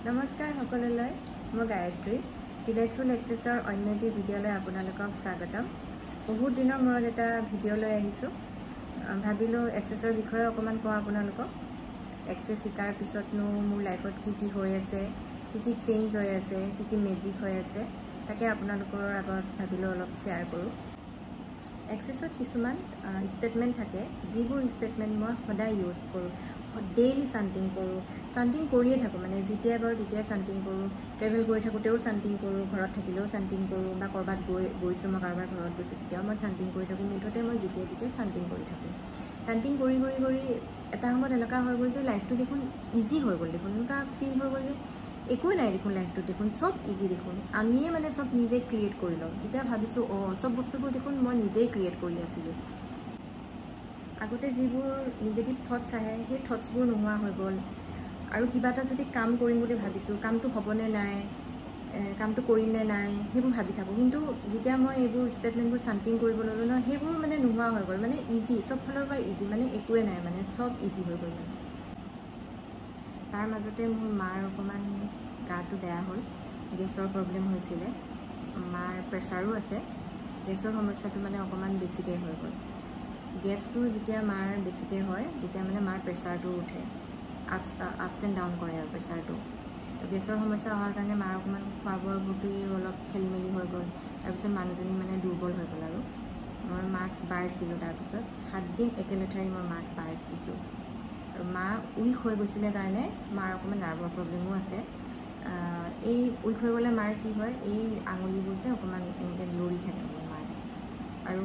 নমস্কাৰ সকলোলৈ মই গায়ত্ৰী ডিলাইটফুল এক্সেছৰ অন্য এটি ভিডিঅ'লৈ আপোনালোকক স্বাগতম বহুত দিনৰ মূৰত এটা ভিডিঅ' লৈ আহিছোঁ ভাবিলোঁ এক্সেছৰ বিষয়ে অকমান কওঁ আপোনালোকক এক্সেছ শিকাৰ পিছতনো মোৰ লাইফত কি হৈ আছে কি চেঞ্জ হৈ আছে কি মেজিক হৈ আছে তাকে আপোনালোকৰ আগত ভাবিলোঁ অলপ শ্বেয়াৰ কৰোঁ এক্সেছত কিছুমান ষ্টেটমেণ্ট থাকে যিবোৰ ষ্টেটমেণ্ট মই সদায় ইউজ কৰোঁ ডেইলি চান্টিং কৰিয়ে থাকোঁ মানে যেতিয়া বাৰু তেতিয়া চান্টিং কৰোঁ ট্ৰেভেল কৰি থাকোঁতেও চান্টিং কৰোঁ ঘৰত থাকিলেও চান্টিং কৰোঁ বা ক'ৰবাত গৈছোঁ মই কাৰোবাৰ ঘৰত গৈছোঁ তেতিয়াও মই চান্টিং কৰি থাকোঁ মুঠতে মই যেতিয়া তেতিয়া চান্টিং কৰি থাকোঁ চান্টিং কৰি এটা সময়ত এনেকুৱা হৈ গ'ল যে লাইফটো দেখোন ইজি হৈ গ'ল দেখোন এনেকুৱা ফিল হৈ গ'ল যে একোৱে নাই দেখোন লাইফটো দেখোন চব ইজি দেখোন আমিয়ে মানে চব নিজে ক্ৰিয়েট কৰি লওঁ তেতিয়া ভাবিছোঁ চব বস্তুবোৰ দেখোন মই নিজেই ক্ৰিয়েট কৰি আছিলোঁ আগতে যিবোৰ নিগেটিভ থটছ আহে সেই থটছবোৰ নোহোৱা হৈ গ'ল আৰু কিবা এটা যদি কাম কৰিম বুলি ভাবিছোঁ কামটো হ'বনে নাই কামটো কৰিম নে নাই সেইবোৰ ভাবি থাকোঁ কিন্তু যেতিয়া মই এইবোৰ ষ্টেটমেণ্টবোৰ চান্টিং কৰিব ল'লোঁ ন সেইবোৰ মানে নোহোৱা হৈ গ'ল মানে ইজি চব ফালৰ পৰা ইজি মানে একোৱে নাই মানে চব ইজি হৈ গ'ল মানে তাৰ মাজতে মোৰ মাৰ অকণমান গাটো বেয়া হ'ল গেছৰ প্ৰব্লেম হৈছিলে মাৰ প্ৰেছাৰো আছে গেছৰ সমস্যাটো মানে অকণমান বেছিকৈ হৈ গ'ল গেছটো যেতিয়া মাৰ বেছিকৈ হয় তেতিয়া মানে মাৰ প্ৰেছাৰটো উঠে আপছ এণ্ড ডাউন কৰে আৰু প্ৰেছাৰটো গেছৰ সমস্যা হোৱাৰ কাৰণে মাৰ অকণমান খোৱা বোৱাৰ প্ৰতি অলপ খেলি মেলি হৈ গ'ল তাৰপিছত মানুহজনী মানে দুৰ্বল হৈ গ'ল আৰু মই মাক বাৰ্ছ দিলোঁ তাৰপিছত 7 দিন একেলেঠাৰি মই মাক বাৰ্ছ দিছোঁ আৰু মা উইক হৈ গৈছিলে কাৰণে মাৰ অকণমান নাৰ্ভৰ প্ৰব্লেমো আছে এই উইক হৈ গ'লে মাৰ কি হয় এই আঙুলিবোৰ যে অকণমান এনেকৈ লৰি থাকে মাৰ আৰু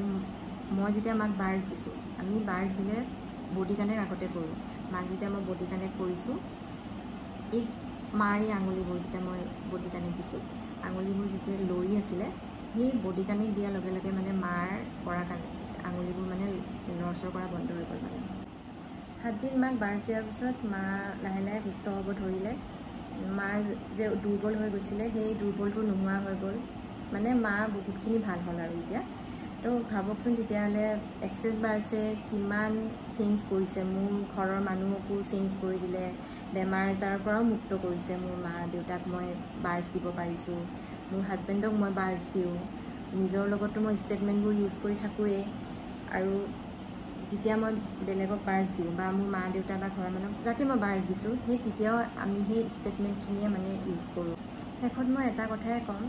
মই যেতিয়া মাক বাৰ্ছ দিছোঁ আমি বাৰ্ছ দিলে বডি কানেক্ট আগতে কৰোঁ মাক যেতিয়া মই বডি কানেক্ট কৰিছোঁ এই মাৰ এই আঙুলিবোৰ যেতিয়া মই বডি কানেক্ট দিছোঁ আঙুলিবোৰ যেতিয়া লৰি আছিলে সেই বডি কানেক্ট দিয়াৰ লগে লগে মানে মাৰ কৰা আঙুলিবোৰ মানে লৰচৰ কৰা বন্ধ হৈ গ'ল মানে 7 দিন মাক বাৰ্ছ দিয়াৰ পিছত মা লাহে লাহে সুস্থ হ'ব ধৰিলে মাৰ যে দুৰ্বল হৈ গৈছিলে সেই দুৰ্বলটো নোহোৱা হৈ গ'ল মানে মা বহুতখিনি ভাল হ'ল আৰু এতিয়া তো ভাবকচোন তেতিয়াহ'লে এক্সেছ বাৰ্ছে কিমান চেঞ্জ কৰিছে মোৰ ঘৰৰ মানুহকো চেঞ্জ কৰি দিলে বেমাৰ আজাৰৰ পৰাও মুক্ত কৰিছে মোৰ মা দেউতাক মই বাৰ্ছ দিব পাৰিছোঁ মোৰ হাজবেণ্ডক মই বাৰ্ছ দিওঁ নিজৰ লগতো মই ষ্টেটমেণ্টবোৰ ইউজ কৰি থাকোঁৱেই আৰু যেতিয়া মই বেলেগক বাৰ্ছ দিওঁ বা মোৰ মা দেউতা বা ঘৰৰ মানুহক যাকে মই বাৰ্ছ দিছোঁ সেই তেতিয়াও আমি সেই ষ্টেটমেণ্টখিনিয়ে মানে ইউজ কৰোঁ শেষত মই এটা কথাই ক'ম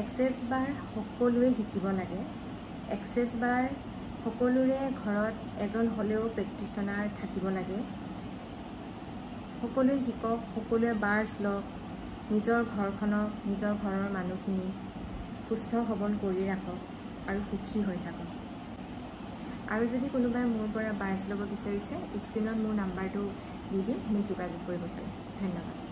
এক্সেছ বাৰ সকলোৱে শিকিব লাগে এক্সেছ বাৰ সকলোৰে ঘৰত এজন হ'লেও প্ৰেক্টিশ্যনাৰ থাকিব লাগে সকলোৱে শিকক সকলোৱে বাৰ্ছ লওক নিজৰ ঘৰখনক নিজৰ ঘৰৰ মানুহখিনি সুস্থ সবল কৰি ৰাখক আৰু সুখী হৈ থাকক আৰু যদি কোনোবাই মোৰ পৰা বাৰ্ছ ল'ব বিচাৰিছে স্ক্ৰীণত মোৰ নাম্বাৰটো দি দিম মোক যোগাযোগ কৰিব পাৰে ধন্যবাদ